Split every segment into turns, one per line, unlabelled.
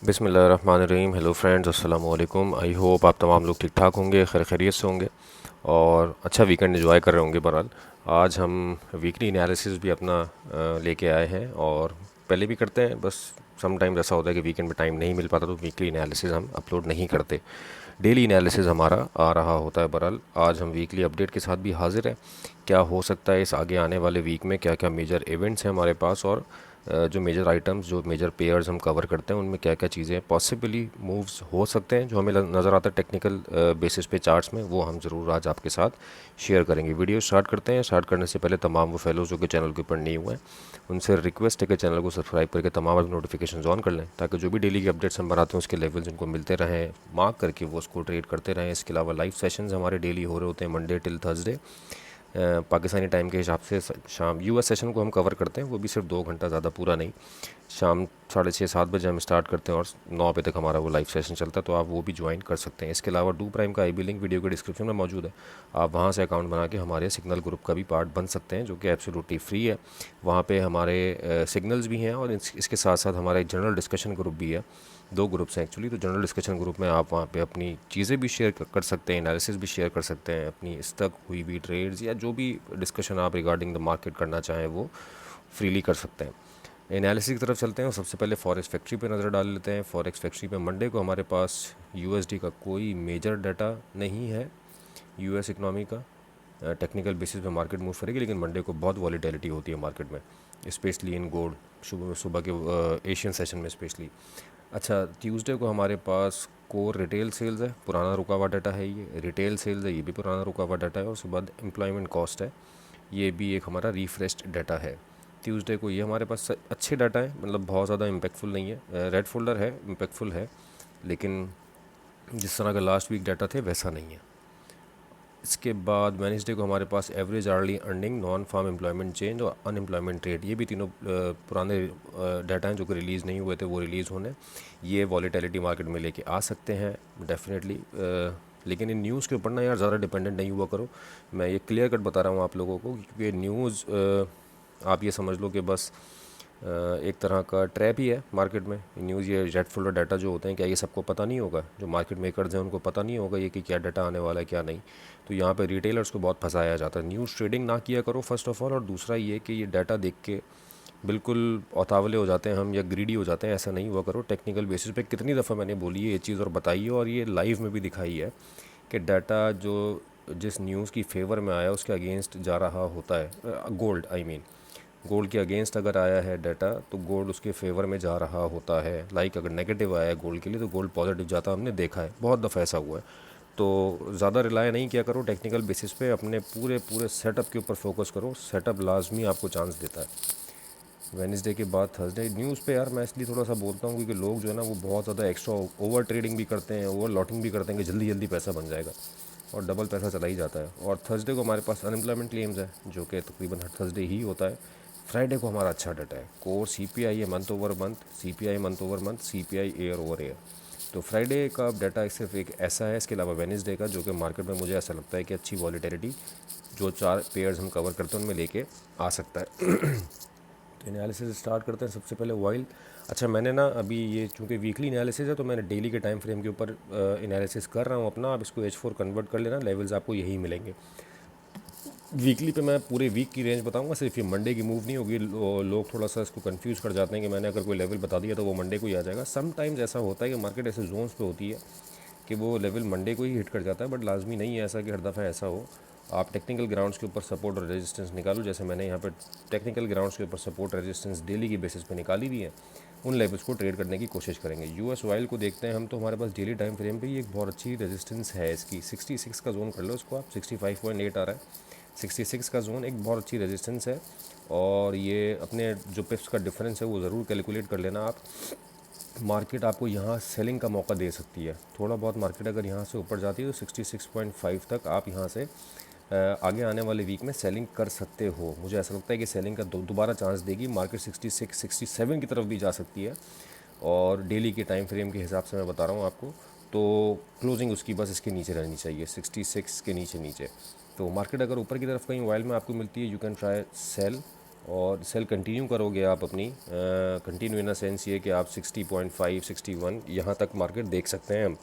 बिस्मिल्लाहिर्रहमानिर्रहीम। Hello friends, अस्सलाम वालेकुम। आई होप आप तमाम लोग ठीक ठाक होंगे, खैर खैरियत से होंगे और अच्छा वीकेंड एंजॉय कर रहे होंगे। बहरहाल आज हम वीकली एनालिसिस भी अपना लेके आए हैं और पहले भी करते हैं, बस समटाइम्स ऐसा होता है कि वीकेंड में टाइम नहीं मिल पाता तो वीकली एनालिसिस हम अपलोड नहीं करते। डेली एनालिसिस हमारा आ रहा होता है। बहरहाल आज हम वीकली अपडेट के साथ भी हाजिर हैं। क्या हो सकता है इस आगे आने वाले वीक में, क्या क्या मेजर इवेंट्स हैं हमारे पास और जो मेजर आइटम्स, जो मेजर पेयर्स हम कवर करते हैं, उनमें क्या क्या चीज़ें पॉसिबली मूव्स हो सकते हैं जो हमें नज़र आता है टेक्निकल बेसिस पे चार्ट्स में, वो हम ज़रूर आज आपके साथ शेयर करेंगे। वीडियो स्टार्ट करते हैं। स्टार्ट करने से पहले तमाम वो फेलोज जो कि चैनल के ऊपर नहीं हुए हैं उनसे रिक्वेस्ट है कि चैनल को सब्सक्राइब करके तमाम नोटिफिकेशन ऑन कर लें, ताकि जो भी डेली की अपडेट्स हम बनाते हैं उसके लेवल्स उनको मिलते रहें, मार्क करके वो उसको ट्रेड करते रहें। इसके अलावा लाइव सेशंस हमारे डेली हो रहे होते हैं Monday till Thursday Pakistani time के हिसाब से। शाम यूएस सेशन को हम कवर करते हैं, वो भी सिर्फ 2 घंटा, ज़्यादा पूरा नहीं। शाम 6:30-7 बजे हम स्टार्ट करते हैं और 9 बजे तक हमारा वो लाइव सेशन चलता है, तो आप वो भी ज्वाइन कर सकते हैं। इसके अलावा डू प्राइम का आईबी लिंक वीडियो के डिस्क्रिप्शन में मौजूद है। आप वहाँ से अकाउंट बना के हमारे सिग्नल ग्रुप का भी पार्ट बन सकते हैं, जो कि एब्सोल्युटली फ्री है। वहाँ पे हमारे सिग्नल्स भी हैं और इसके साथ साथ हमारा एक जनरल डिस्कशन ग्रुप भी है। 2 ग्रुप्स हैं एक्चुअली। तो जनरल डिस्कशन ग्रुप में आप वहाँ पे अपनी चीज़ें भी शेयर कर सकते हैं, एनालिसिस भी शेयर कर सकते हैं, अपनी इस तक हुई हुई ट्रेड्स या जो भी डिस्कशन आप रिगार्डिंग द मार्केट करना चाहें वो फ्रीली कर सकते हैं। एनालिसिस की तरफ चलते हैं और सबसे पहले फॉरेक्स फैक्ट्री पे नज़र डाल लेते हैं। फॉरेक्स फैक्ट्री पे मंडे को हमारे पास यूएसडी का कोई मेजर डाटा नहीं है। यूएस इकनॉमी का टेक्निकल बेसिस पे मार्केट मूव करेगी, लेकिन मंडे को बहुत वॉलीटिलिटी होती है मार्केट में, स्पेशली इन गोल्ड, सुबह सुबह के एशियन सेशन में स्पेशली। अच्छा, ट्यूसडे को हमारे पास कोर रिटेल सेल्स है, पुराना रुका हुआ डाटा है। ये रिटेल सेल्स है, ये भी पुराना रुका हुआ डाटा है। और उसके बाद एम्प्लॉयमेंट कॉस्ट है, ये भी एक हमारा रिफ्रेश्ड डाटा है। ट्यूसडे को ये हमारे पास अच्छे डाटा है, मतलब बहुत ज़्यादा इम्पैक्टफुल नहीं है। रेड फोल्डर है, इम्पैक्टफुल है, लेकिन जिस तरह का लास्ट वीक डाटा थे वैसा नहीं है। इसके बाद वेडनेसडे को हमारे पास average hourly earning, non farm employment change और अनएम्प्लॉयमेंट रेट, ये भी तीनों पुराने डाटा हैं जो कि रिलीज़ नहीं हुए थे, वो रिलीज़ होने। ये वॉलीटिलिटी मार्केट में लेके आ सकते हैं डेफिनेटली। लेकिन इन न्यूज़ के ऊपर ना यार ज़्यादा डिपेंडेंट नहीं हुआ करो। मैं ये क्लियर कट बता रहा हूँ आप लोगों को, क्योंकि न्यूज़ आप ये समझ लो कि बस एक तरह का ट्रैप ही है मार्केट में। न्यूज़, ये रेड फोल्डर डाटा जो होते हैं, क्या ये सबको पता नहीं होगा? जो मार्केट मेकर्स हैं उनको पता नहीं होगा ये कि क्या डाटा आने वाला है क्या नहीं? तो यहाँ पे रिटेलर्स को बहुत फंसाया जाता है। न्यूज़ ट्रेडिंग ना किया करो फर्स्ट ऑफ ऑल, और दूसरा ये कि ये डाटा देख के बिल्कुल औतावले हो जाते हैं हम या ग्रीडी हो जाते हैं, ऐसा नहीं हुआ करो। टेक्निकल बेसिस पे कितनी दफ़ा मैंने बोली है ये चीज़ और बताई है, और ये लाइव में भी दिखाई है कि डाटा जो जिस न्यूज़ की फेवर में आया उसके अगेंस्ट जा रहा होता है। गोल्ड, आई मीन गोल्ड के अगेंस्ट अगर आया है डाटा तो गोल्ड उसके फेवर में जा रहा होता है। लाइक अगर नेगेटिव आया है गोल्ड के लिए तो गोल्ड पॉजिटिव जाता, हमने देखा है, बहुत दफ़ा ऐसा हुआ है। तो ज़्यादा रिलाय नहीं किया करो टेक्निकल बेसिस पे, अपने पूरे पूरे सेटअप के ऊपर फोकस करो। सेटअप लाजमी आपको चांस देता है। वेडनेसडे के बाद थर्सडे न्यूज़ पे यार मैं इसलिए थोड़ा सा बोलता हूँ क्योंकि लोग जो है ना वो बहुत ज़्यादा एक्स्ट्रा ओवर ट्रेडिंग भी करते हैं, ओवर लॉटिंग भी करते हैं कि जल्दी जल्दी पैसा बन जाएगा, और डबल पैसा चला ही जाता है। और थर्सडे को हमारे पास अनएम्प्लॉयमेंट क्लेम्स है, जो कि तकरीबन हर थर्सडे ही होता है। फ्राइडे को हमारा अच्छा डाटा है, कोर सीपीआई है month over month, CPI month over month, CPI year over year. तो फ्राइडे का डाटा सिर्फ एक ऐसा है। इसके अलावा वेडनेसडे का, जो कि मार्केट में मुझे ऐसा लगता है कि अच्छी वॉलीटिलिटी जो 4 पेयर्स हम कवर करते हैं उनमें लेके आ सकता है। तो एनालिसिस स्टार्ट करते हैं सबसे पहले ऑयल। अच्छा, मैंने ना अभी ये चूँकि वीकली एनालिसिस है तो मैंने डेली के टाइम फ्रेम के ऊपर एनालिसिस कर रहा हूँ अपना। आप इसको H4 कन्वर्ट कर लेना, लेवल्स आपको यही मिलेंगे। वीकली पे मैं पूरे वीक की रेंज बताऊंगा, सिर्फ ये मंडे की मूव नहीं होगी। लोग थोड़ा सा इसको कंफ्यूज कर जाते हैं कि मैंने अगर कोई लेवल बता दिया तो वो मंडे को ही आ जाएगा। समटाइम्स ऐसा होता है कि मार्केट ऐसे जोन्स पे होती है कि वो लेवल मंडे को ही हिट कर जाता है, बट लाजमी नहीं है ऐसा कि हर दफ़ा ऐसा हो। आप टेक्निकल ग्राउंड्स के ऊपर सपोर्ट और रेजिस्टेंस निकालो, जैसे मैंने यहाँ पे टेक्निकल ग्राउंड्स के ऊपर सपोर्ट रेजिस्टेंस डेली की बेसिस पे निकाली हुई है। उन लेवल्स को ट्रेड करने की कोशिश करेंगे। यूएस ऑयल को देखते हैं हम, तो हमारे पास डेली टाइम फ्रेम पे ये एक बहुत अच्छी रेजिस्टेंस है इसकी। 66 का जोन कर लो इसको आप, 65.8 आ रहा है। 66 का जोन एक बहुत अच्छी रेजिस्टेंस है, और ये अपने जो पिप्स का डिफरेंस है वो ज़रूर कैलकुलेट कर लेना आप। मार्केट आपको यहाँ सेलिंग का मौका दे सकती है। थोड़ा बहुत मार्केट अगर यहाँ से ऊपर जाती है तो 66.5 तक आप यहाँ से आगे आने वाले वीक में सेलिंग कर सकते हो। मुझे ऐसा लगता है कि सेलिंग का दोबारा चांस देगी मार्केट। 66 67 की तरफ भी जा सकती है, और डेली के टाइम फ्रेम के हिसाब से मैं बता रहा हूँ आपको। तो क्लोजिंग उसकी बस इसके नीचे रहनी चाहिए, 66 के नीचे नीचे। तो मार्केट अगर ऊपर की तरफ कहीं ऑयल में आपको मिलती है, यू कैन ट्राई सेल, और सेल कंटिन्यू करोगे आप अपनी, कंटिन्यू इन द सेंस ये कि आप 60.5 61 यहाँ तक मार्केट देख सकते हैं हम,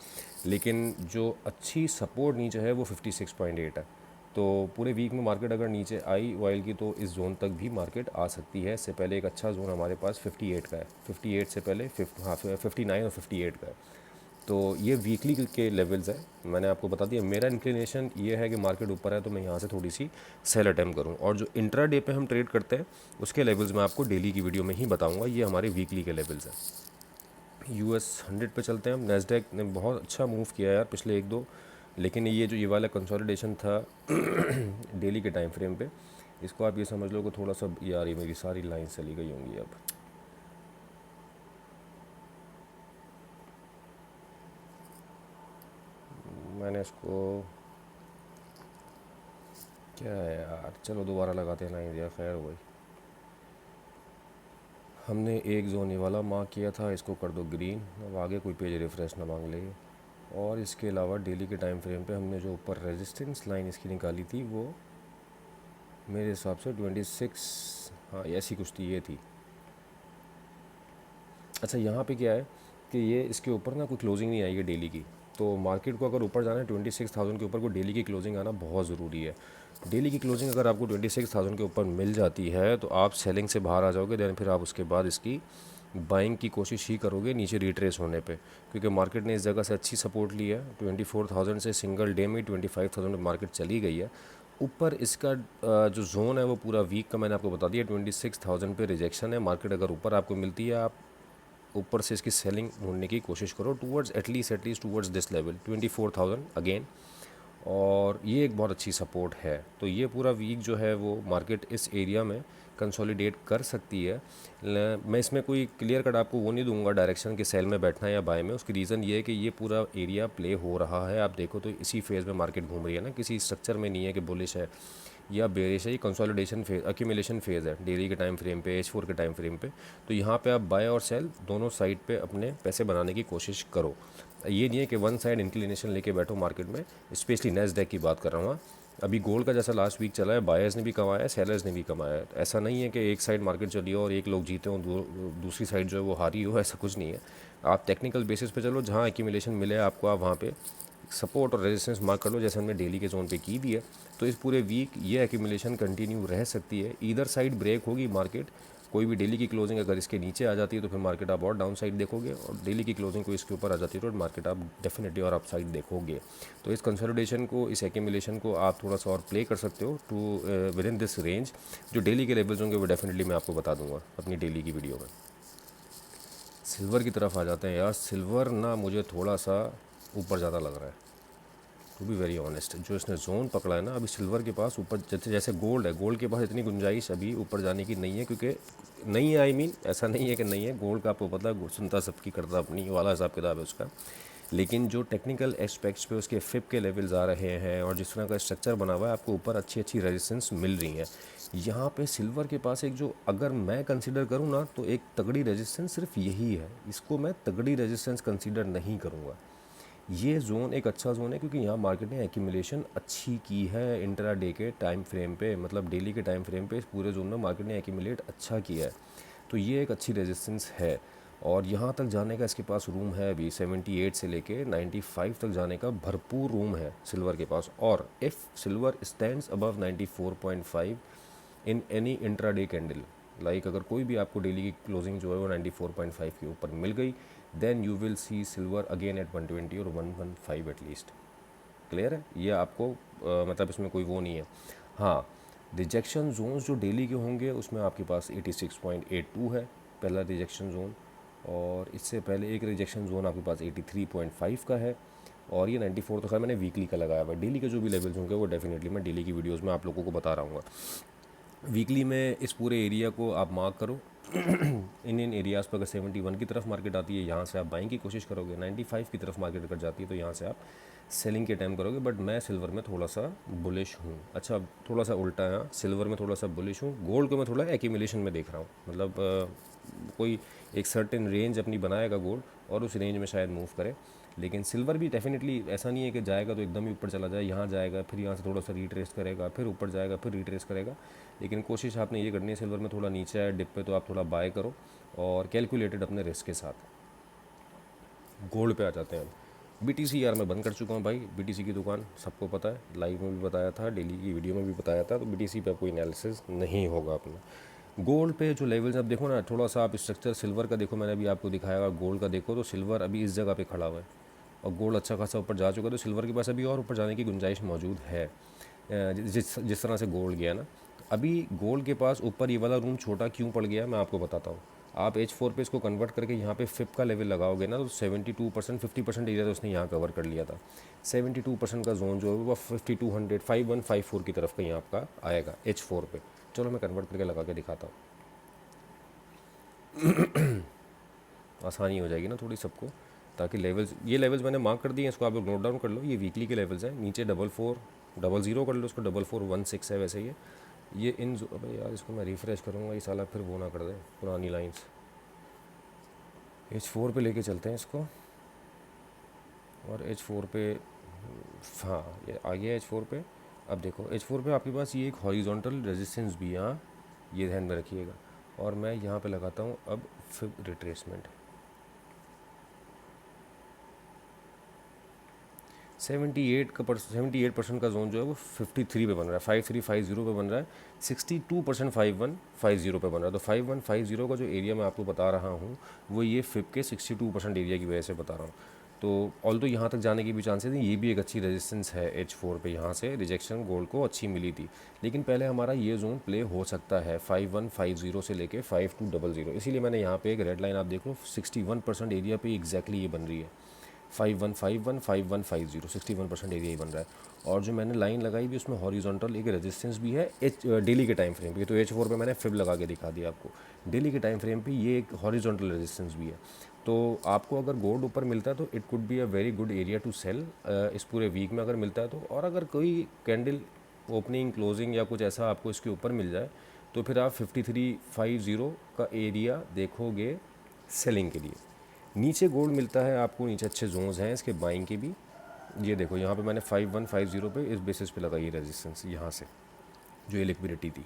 लेकिन जो अच्छी सपोर्ट नीचे है वो 56.8 है। तो पूरे वीक में मार्केट अगर नीचे आई ऑयल की तो इस जोन तक भी मार्केट आ सकती है। इससे पहले एक अच्छा जोन हमारे पास 58 का है, 58 से पहले 59 और 58 का है। तो ये वीकली के लेवल्स है। मैंने आपको बता दिया मेरा इंक्लिनेशन ये है कि मार्केट ऊपर है तो मैं यहाँ से थोड़ी सी सेल अटेम्प्ट करूँ, और जो इंट्रा डे पे हम ट्रेड करते हैं उसके लेवल्स मैं आपको डेली की वीडियो में ही बताऊँगा। ये हमारे वीकली के लेवल्स हैं। US 100 पे चलते हैं हम। नेस्डैक ने बहुत अच्छा मूव किया यार पिछले एक दो, लेकिन ये जो ये वाला कंसोलिडेशन था डेली के टाइम फ्रेम पे, इसको आप ये समझ लो कि थोड़ा सा, यार ये मेरी सारी लाइन चली गई होंगी अब। मैंने इसको, क्या है यार, चलो दोबारा लगाते हैं, नहीं दिया, खैर वही। हमने एक जोन ये वाला मार्क किया था, इसको कर दो ग्रीन। अब आगे कोई पेज रिफ्रेश ना मांग ले। और इसके अलावा डेली के टाइम फ्रेम पे हमने जो ऊपर रेजिस्टेंस लाइन इसकी निकाली थी वो मेरे हिसाब से 26, हाँ ऐसी कुछ थी, ये थी। अच्छा यहाँ पे क्या है कि ये इसके ऊपर ना कोई क्लोजिंग नहीं आई है डेली की, तो मार्केट को अगर ऊपर जाना है 26,000 के ऊपर को डेली की क्लोजिंग आना बहुत ज़रूरी है। डेली की क्लोजिंग अगर आपको 26,000 के ऊपर मिल जाती है तो आप सेलिंग से बाहर आ जाओगे, देन फिर आप उसके बाद इसकी बाइंग की कोशिश ही करोगे नीचे रिट्रेस होने पे, क्योंकि मार्केट ने इस जगह से अच्छी सपोर्ट ली है। 24,000 से सिंगल डे में 25,000 में मार्केट चली गई है ऊपर। इसका जो जोन है वो पूरा वीक का मैंने आपको बता दिया, 26,000 पे रिजेक्शन है। मार्केट अगर ऊपर आपको मिलती है, आप ऊपर से इसकी सेलिंग ढूंढने की कोशिश करो towards at least towards this level 24,000 again, और ये एक बहुत अच्छी सपोर्ट है। तो ये पूरा वीक जो है वो मार्केट इस एरिया में कंसोलिडेट कर सकती है। मैं इसमें कोई क्लियर कट आपको वो नहीं दूंगा डायरेक्शन कि सेल में बैठना है या बाय में। उसकी रीज़न ये है कि ये पूरा एरिया प्ले हो रहा है, आप देखो तो इसी फेज़ में मार्केट घूम रही है ना, किसी स्ट्रक्चर में नहीं है कि बुलिश है या बेरिश है। ये कंसोलिडेशन फेज, एक्यूमुलेशन फेज़ है डेली के टाइम फ्रेम पे, H4 के टाइम फ्रेम पे। तो यहाँ पे आप बाय और सेल दोनों साइड पे अपने पैसे बनाने की कोशिश करो। ये नहीं है कि वन साइड इंक्लिनेशन लेके बैठो मार्केट में। स्पेशली नेस्डैक की बात कर रहा हूँ। अभी गोल्ड का जैसा लास्ट वीक चला है, बायर्स ने भी कमाया है, सेलर्स ने भी कमाया है। ऐसा नहीं है कि एक साइड मार्केट चली हो और एक लोग जीते हो, दूसरी साइड जो है वो हारी हो, ऐसा कुछ नहीं है। आप टेक्निकल बेसिस पे चलो, जहाँ एक्यूमुलेशन मिले आपको आप वहाँ पे सपोर्ट और रेजिस्टेंस मार्क कर लो, जैसे हमने डेली के जोन पे की भी है। तो इस पूरे वीक ये एक्यूमुलेशन कंटिन्यू रह सकती है। ईदर साइड ब्रेक होगी मार्केट, कोई भी डेली की क्लोजिंग अगर इसके नीचे आ जाती है तो फिर मार्केट आप और डाउन साइड देखोगे, और डेली की क्लोजिंग को इसके ऊपर आ जाती है तो मार्केट आप डेफिनेटली और अप साइड देखोगे। तो इस कंसोलिडेशन को, इस एक्यूमुलेशन को आप थोड़ा सा और प्ले कर सकते हो two within this range. जो डेली के लेवल्स होंगे वो डेफिनेटली मैं आपको बता दूंगा अपनी डेली की वीडियो में। सिल्वर की तरफ आ जाते हैं यार। सिल्वर ना मुझे थोड़ा सा ऊपर ज़्यादा लग रहा है, टू बी वेरी ऑनेस्ट। जो इसने जोन पकड़ा है ना अभी सिल्वर के पास ऊपर, जैसे जैसे गोल्ड है, गोल्ड के पास इतनी गुंजाइश अभी ऊपर जाने की नहीं है, क्योंकि नहीं है, आई मीन ऐसा नहीं है कि नहीं है। गोल्ड का आपको पता है, सुनता सबकी करता अपनी वाला हिसाब किताब है उसका। लेकिन जो टेक्निकल एस्पेक्ट्स पे उसके फिप के लेवल्स आ रहे हैं और जिस तरह का स्ट्रक्चर बना हुआ है, आपको ऊपर अच्छी अच्छी रेजिस्टेंस मिल रही है। यहाँ पे सिल्वर के पास एक जो, अगर मैं कंसीडर करूँ ना, तो एक तगड़ी रेजिस्टेंस सिर्फ यही है। इसको मैं तगड़ी रेजिस्टेंस कंसीडर नहीं करूँगा। ये जोन एक अच्छा जोन है क्योंकि यहाँ मार्केट ने एक्यूमुलेशन अच्छी की है इंट्रा डे के टाइम फ्रेम पे, मतलब डेली के टाइम फ्रेम पे इस पूरे जोन में मार्केट ने एक्यूमुलेट अच्छा किया है। तो ये एक अच्छी रेजिस्टेंस है, और यहाँ तक जाने का इसके पास रूम है अभी 78 से लेके 95 तक जाने का भरपूर रूम है सिल्वर के पास। और if silver stands above 94.5 in any intra day candle, like अगर कोई भी आपको डेली की क्लोजिंग जो है वो 94.5 के ऊपर मिल गई, then you will see silver again at 120 और 115 एटलीस्ट। क्लियर है ये आपको, मतलब इसमें कोई वो नहीं है। हाँ, रिजेक्शन जोन्स जो डेली के होंगे उसमें आपके पास 86.82 है पहला रिजेक्शन जोन, और इससे पहले एक रिजेक्शन जोन आपके पास 83.5 का है, और ये 94 तो खैर मैंने वीकली का लगाया हुआ है। डेली के जो भी लेवल्स होंगे वो डेफिनेटली मैं डेली की वीडियोज़ में आप लोगों को बता रहा हूँ। वीकली में इस पूरे एरिया को आप मार्क करो। इन एरियाज़ पर अगर 71 की तरफ मार्केट आती है, यहाँ से आप बाइंग की कोशिश करोगे। 95 की तरफ मार्केट अगर जाती है तो यहाँ से आप सेलिंग के टाइम करोगे। बट मैं सिल्वर में थोड़ा सा बुलिश हूँ। अच्छा, थोड़ा सा उल्टा है, सिल्वर में थोड़ा सा बुलिश हूँ, गोल्ड को मैं थोड़ा एक्यूमुलेशन में देख रहा हूँ। मतलब कोई एक सर्टेन रेंज अपनी बनाएगा गोल्ड और उस रेंज में शायद मूव करे। लेकिन सिल्वर भी डेफिनेटली ऐसा नहीं है कि जाएगा तो एकदम ही ऊपर चला जाए, यहाँ जाएगा फिर यहाँ से थोड़ा सा रिट्रेस करेगा, फिर ऊपर जाएगा फिर रिट्रेस करेगा। लेकिन कोशिश आपने ये करनी है, सिल्वर में थोड़ा नीचे आए डिप पे तो आप थोड़ा बाय करो और कैलकुलेटेड अपने रिस्क के साथ। गोल्ड पे आ जाते हैं हम। बीटीसी यार मैं बंद कर चुका हूँ भाई, बीटीसी की दुकान सबको पता है, लाइव में भी बताया था, डेली की वीडियो में भी बताया था, तो बीटीसी पे कोई एनालिसिस नहीं होगा अपना। गोल्ड पे जो लेवल्स अब देखो ना, थोड़ा सा आप स्ट्रक्चर सिल्वर का देखो, मैंने अभी आपको दिखाया, गोल्ड का देखो तो सिल्वर अभी इस जगह पे खड़ा हुआ है और गोल्ड अच्छा खासा ऊपर जा चुका है, तो सिल्वर के पास अभी और ऊपर जाने की गुंजाइश मौजूद है। जिस जिस तरह से गोल्ड गया ना, अभी गोल्ड के पास ऊपर ये वाला रूम छोटा क्यों पड़ गया मैं आपको बताता हूँ। आप H4 पे इसको कन्वर्ट करके यहाँ पे फिप का लेवल लगाओगे ना, तो 72% 50% एरिया तो उसने यहाँ कवर कर लिया था। 72% का जोन जो है वो 5200 5154 की तरफ कहीं आपका आएगा H4 पे। चलो मैं कन्वर्ट करके लगा के दिखाता हूँ, आसानी हो जाएगी ना थोड़ी सबको, ताकि लेवल्स, ये लेवल्स मैंने मार्क कर दिए हैं, इसको आप लोग नोट डाउन कर लो। ये वीकली के लेवल्स हैं, नीचे 4400 कर लो, उसको 4416 है वैसे ये इन अबे यार इसको मैं रिफ़्रेश करूँगा, ये साला फिर वो ना कर दे पुरानी लाइंस। H4 पे लेके चलते हैं इसको, और H4 पे, हाँ ये आ गया H4 पे। अब देखो H4 पे आपके पास ये एक हॉरिजॉन्टल रेजिस्टेंस भी है, हाँ ये ध्यान में रखिएगा। और मैं यहाँ पे लगाता हूँ अब फिब रिट्रेसमेंट। 78% का जोन जो है वो 53 पे बन रहा है, 5350 पे बन रहा है, 62% 5150 पे बन रहा है। तो 5150 का जो एरिया मैं आपको बता रहा हूँ वो ये फिप के 62% एरिया की वजह से बता रहा हूँ। तो ऑल तो यहाँ तक जाने की भी चांसेस हैं, ये भी एक अच्छी रेजिस्टेंस है H4 पे, यहाँ से रिजेक्शन गोल्ड को अच्छी मिली थी। लेकिन पहले हमारा ये जोन प्ले हो सकता है 5150 से लेके 5200, इसीलिए मैंने यहाँ पे एक रेड लाइन आप देखो 61% एरिया पे एग्जैक्टली ये बन रही है, 5151 5150 61% एरिया ही बन रहा है। और जो मैंने लाइन लगाई भी उसमें हॉरिजॉन्टल एक रेजिस्टेंस भी है डेली के टाइम फ्रेम पे, तो H4 पे मैंने फिब लगा के दिखा दिया आपको, डेली के टाइम फ्रेम पे ये एक हॉरिजॉन्टल रेजिस्टेंस भी है। तो आपको अगर गोल्ड ऊपर मिलता है तो it could be a very good area to sell इस पूरे वीक में अगर मिलता है तो। और अगर कोई कैंडल ओपनिंग क्लोजिंग या कुछ ऐसा आपको इसके ऊपर मिल जाए तो फिर आप 5350 का एरिया देखोगे सेलिंग के लिए। नीचे गोल्ड मिलता है आपको, नीचे अच्छे जोन्स हैं इसके बाइंग के भी। ये देखो यहाँ पे मैंने 5150 पे इस बेसिस पे लगाई रेजिस्टेंस, यहाँ से जो ये लिक्विडिटी थी।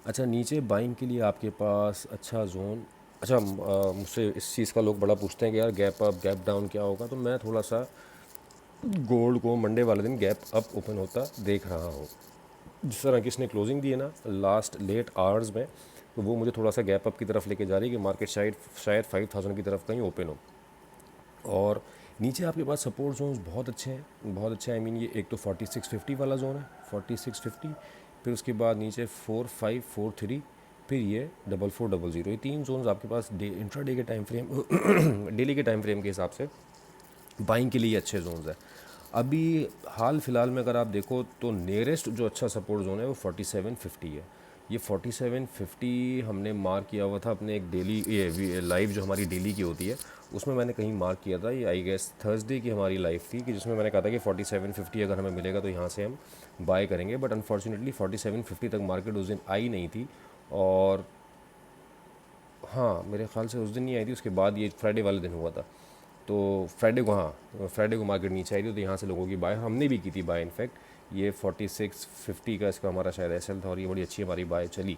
अच्छा नीचे बाइंग के लिए आपके पास अच्छा जोन, अच्छा मुझसे इस चीज़ का लोग बड़ा पूछते हैं कि यार गैप अप गैप डाउन क्या होगा, तो मैं थोड़ा सा गोल्ड को मंडे वाले दिन गैप अप ओपन होता देख रहा हूँ। जिस तरह की इसने क्लोजिंग दी है ना लास्ट लेट आवर्स में, तो वो मुझे थोड़ा सा गैप अप की तरफ लेके जा रही है कि मार्केट शायद 5000 की तरफ कहीं ओपन हो। और नीचे आपके पास सपोर्ट जोन्स बहुत अच्छे हैं, बहुत अच्छे। आई मीन ये एक तो 4650 वाला जोन है 4650, फिर उसके बाद नीचे 4543, फिर ये 4400, ये तीन जोन्स आपके पास इंट्राडे के टाइम फ्रेम डेली के टाइम फ्रेम के हिसाब से बाइंग के लिए अच्छे जोन्स हैं। अभी हाल फिलहाल में अगर आप देखो तो नियरेस्ट जो अच्छा सपोर्ट जोन है वो 4750 है। ये 4750 हमने मार्क किया हुआ था अपने एक डेली ये लाइव जो हमारी डेली की होती है उसमें मैंने कहीं मार्क किया था, ये आई गेस थर्सडे की हमारी लाइव थी, कि जिसमें मैंने कहा था कि 4750 अगर हमें मिलेगा तो यहाँ से हम बाय करेंगे। बट अनफॉर्चुनेटली 4750 तक मार्केट उस दिन आई नहीं थी। और हाँ मेरे ख्याल से उस दिन नहीं आई थी, उसके बाद ये फ्राइडे वाले दिन हुआ था। तो फ्राइडे को, हाँ फ्राइडे को मार्केट नीचे आई थी, तो यहाँ से लोगों की बाय हमने भी की थी बाय इनफैक्ट। ये 4650 का इसका हमारा शायद एसएल था और ये बड़ी अच्छी हमारी बाय चली।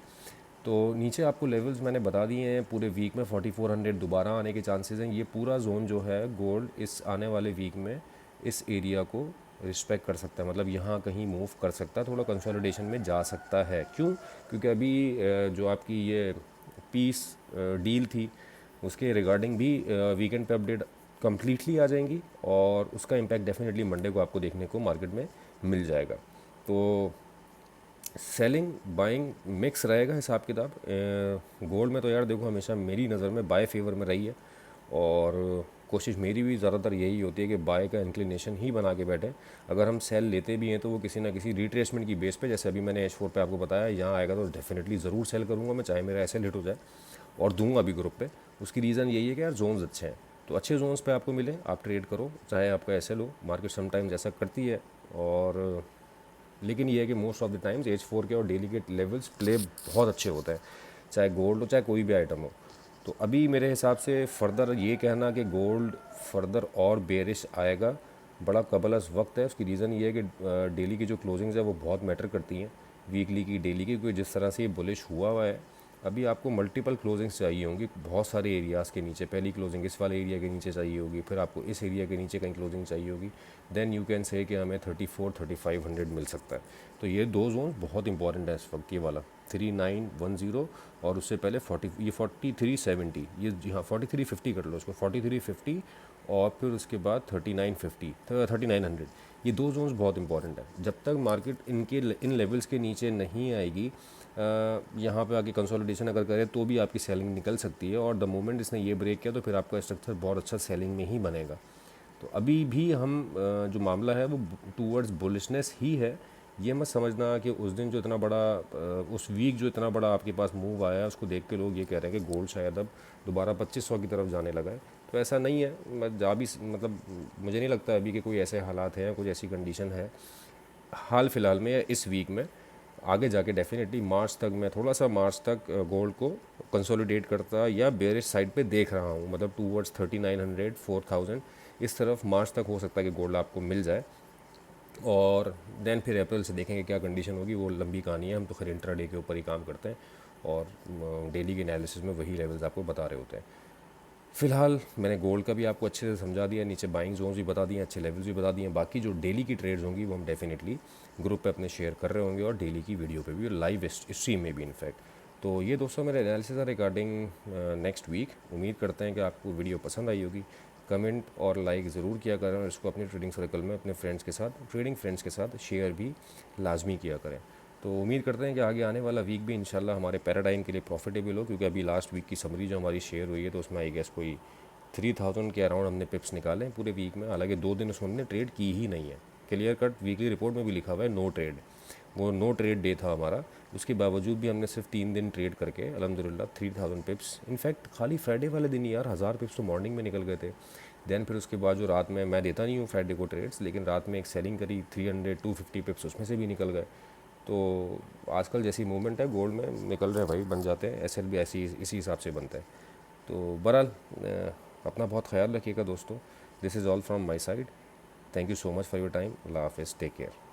तो नीचे आपको लेवल्स मैंने बता दिए हैं, पूरे वीक में 4400 दोबारा आने के चांसेस हैं। ये पूरा जोन जो है गोल्ड इस आने वाले वीक में इस एरिया को रिस्पेक्ट कर सकता है, मतलब यहाँ कहीं मूव कर सकता है, थोड़ा कंसोलिडेशन में जा सकता है। क्यों? क्योंकि अभी जो आपकी ये पीस डील थी उसके रिगार्डिंग भी वीकेंड पे अपडेट कम्प्लीटली आ जाएंगी और उसका इम्पैक्ट डेफिनेटली मंडे को आपको देखने को मार्केट में मिल जाएगा। तो सेलिंग बाइंग मिक्स रहेगा हिसाब किताब। गोल्ड में तो यार देखो हमेशा मेरी नज़र में बाय फेवर में रही है और कोशिश मेरी भी ज़्यादातर यही होती है कि बाय का इंक्लिनेशन ही बना के बैठे। अगर हम सेल लेते भी हैं तो वो किसी ना किसी रिट्रेसमेंट की बेस पे, जैसे अभी मैंने H4 पे आपको बताया यहाँ आएगा तो डेफिनेटली ज़रूर सेल करूँगा मैं, चाहे मेरा एसएल हिट हो जाए, और दूंगा भी ग्रुप पे। उसकी रीज़न यही है कि यार जोन्स अच्छे हैं, तो अच्छे जोन्स पे आपको मिले आप ट्रेड करो, चाहे आपका एसएल हो। मार्केट समटाइम्स ऐसा करती है, और लेकिन ये है कि most of the times H4 के और डेली के लेवल्स प्ले बहुत अच्छे होते हैं, चाहे गोल्ड हो चाहे कोई भी आइटम हो। तो अभी मेरे हिसाब से फ़र्दर ये कहना कि गोल्ड फ़र्दर और बेरिश आएगा बड़ा कबलस वक्त है। उसकी रीज़न ये है कि डेली की जो क्लोजिंग्स है वो बहुत मैटर करती हैं, वीकली की, डेली की, क्योंकि जिस तरह से ये बुलिश हुआ है अभी आपको मल्टीपल क्लोजिंग्स चाहिए होंगी बहुत सारे एरियाज़ के नीचे। पहली क्लोजिंग इस वाले एरिया के नीचे चाहिए होगी, फिर आपको इस एरिया के नीचे कहीं क्लोजिंग चाहिए होगी, देन यू कैन से कि हमें 34-3500 मिल सकता है। तो ये दो जोन बहुत इंपॉर्टेंट है इस वक्त, ये वाला 3910 और उससे पहले 4370, ये जी हाँ 4350 कर लो उसको, 4350 और फिर उसके बाद 3950 3900, ये दो जोन्स बहुत इंपॉर्टेंट है। जब तक मार्केट इन लेवल्स के नीचे नहीं आएगी, यहाँ पे आके कंसोलिडेशन अगर करे तो भी आपकी सेलिंग निकल सकती है, और द मोमेंट इसने ये ब्रेक किया तो फिर आपका स्ट्रक्चर बहुत अच्छा सेलिंग में ही बनेगा। तो अभी भी हम जो मामला है वो टूवर्ड्स बुलिशनेस ही है। ये मत समझना कि उस दिन जो इतना बड़ा उस वीक जो इतना बड़ा आपके पास मूव आया उसको देख के लोग ये कह रहे हैं कि गोल्ड शायद अब दोबारा 2500 की तरफ जाने लगा है। तो ऐसा नहीं है। मैं जा भी मतलब मुझे नहीं लगता अभी कि कोई ऐसे हालात हैं, कुछ ऐसी कंडीशन है हाल फिलहाल में या इस वीक में। आगे जाके डेफिनेटली मार्च तक, मैं थोड़ा सा मार्च तक गोल्ड को कंसोलिडेट करता या बेरिश साइड पे देख रहा हूँ, मतलब टूवर्ड्स 3900 4000 इस तरफ मार्च तक हो सकता है कि गोल्ड आपको मिल जाए। और देन फिर अप्रैल से देखेंगे क्या कंडीशन होगी, वो लंबी कहानी है। हम तो खैर इंट्राडे के ऊपर ही काम करते हैं और डेली के एनालिसिस में वही लेवल्स आपको बता रहे होते हैं। फिलहाल मैंने गोल्ड का भी आपको अच्छे से समझा दिया, नीचे बाइंग जोन्स भी बता दिए, अच्छे लेवल्स भी बता दिए। बाकी जो डेली की ट्रेड्स होंगी वो हम डेफिनेटली ग्रुप पे अपने शेयर कर रहे होंगे और डेली की वीडियो पे भी, लाइव स्ट्रीम में भी इनफैक्ट। तो ये दोस्तों मेरे एनालिसिस है रिगार्डिंग नेक्स्ट वीक। उम्मीद करते हैं कि आपको वीडियो पसंद आई होगी। कमेंट और लाइक ज़रूर किया करें और इसको अपने ट्रेडिंग सर्कल में अपने फ्रेंड्स के साथ, ट्रेडिंग फ्रेंड्स के साथ शेयर भी लाजमी किया करें। तो उम्मीद करते हैं कि आगे आने वाला वीक भी इंशाल्लाह हमारे पैराडाइम के लिए प्रॉफिटेबल हो, क्योंकि अभी लास्ट वीक की समरी जो हमारी शेयर हुई है तो उसमें आई गेस कोई 3000 के अराउंड हमने पिप्स निकाले हैं पूरे वीक में। हालांकि 2 दिन उसमें हमने ट्रेड की ही नहीं है, क्लियर कट वीकली रिपोर्ट में भी लिखा हुआ है नो ट्रेड। वो नो ट्रेड डे था हमारा, उसके बावजूद भी हमने सिर्फ 3 दिन ट्रेड करके अल्हम्दुलिल्लाह 3000 पिप्स, इनफैक्ट खाली फ्राइडे वाले दिन ही यार 1000 पिप्स तो मॉर्निंग में निकल गए थे। देन फिर उसके बाद जो रात में, मैं देता नहीं हूँ फ्राइडे को ट्रेड्स, लेकिन रात में एक सेलिंग करी 300-250 पिप्स, उसमें से भी निकल गए। तो आजकल जैसी मूवमेंट है गोल्ड में, निकल रहे हैं भाई, बन जाते हैं। एसएल भी ऐसी इसी हिसाब से बनता है। तो बहरहाल अपना बहुत ख्याल रखिएगा दोस्तों। This is all from my side. Thank you so much for your time. अल्लाह हाफिज़, टेक केयर।